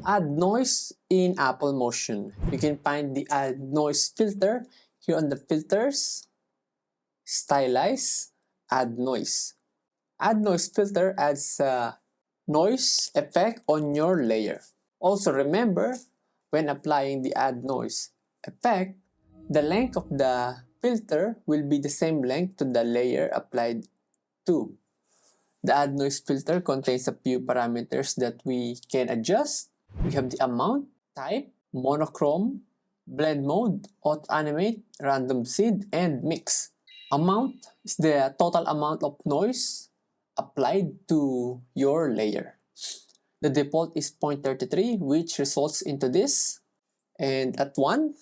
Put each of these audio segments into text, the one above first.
Add noise in Apple Motion. You can find the add noise filter here on the filters, stylize, add noise. Add noise filter adds a noise effect on your layer. Also remember, when applying the add noise effect, the length of the filter will be the same length to the layer applied to. The add noise filter contains a few parameters that we can adjust. We have the amount, type, monochrome, blend mode, auto animate, random seed, and mix. Amount is the total amount of noise applied to your layer. The default is 0.33, which results into this. And at 1,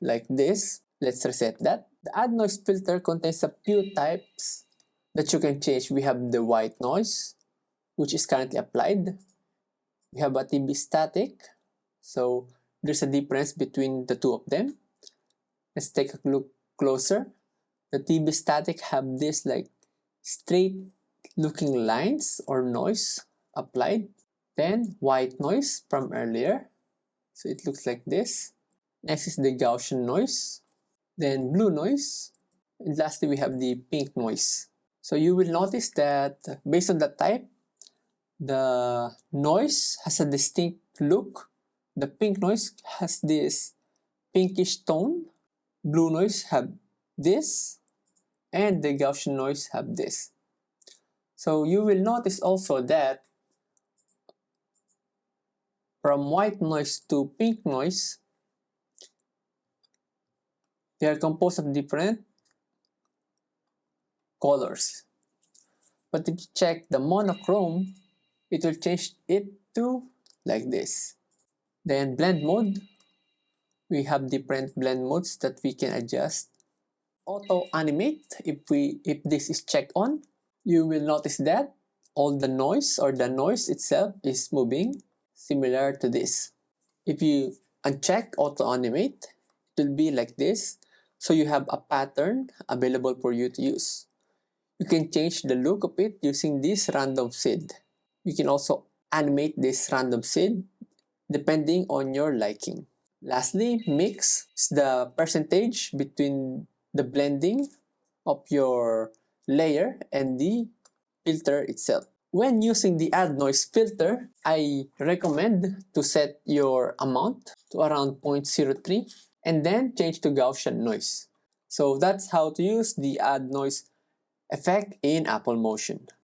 like this, let's reset that. The add noise filter contains a few types that you can change. We have the white noise, which is currently applied. We have a TB static, so there's a difference between the two of them. Let's take a look closer. The TB static have this like straight looking lines or noise applied. Then white noise from earlier, so it looks like this. Next is the Gaussian noise, then blue noise, and lastly we have the pink noise. So you will notice that based on the type, the noise has a distinct look. The pink noise has this pinkish tone, blue noise have this, and the Gaussian noise have this. So you will notice also that from white noise to pink noise, they are composed of different colors. But if you check the monochrome, it will change it to like this. Then blend mode, we have different blend modes that we can adjust. Auto animate, if this is checked on, you will notice that all the noise or the noise itself is moving, similar to this. If you uncheck auto animate, it will be like this. So you have a pattern available for you to use. You can change the look of it using this random seed. You can also animate this random seed depending on your liking. Lastly, mix is the percentage between the blending of your layer and the filter itself. When using the add noise filter, I recommend to set your amount to around 0.03 and then change to Gaussian noise. So that's how to use the add noise effect in Apple Motion.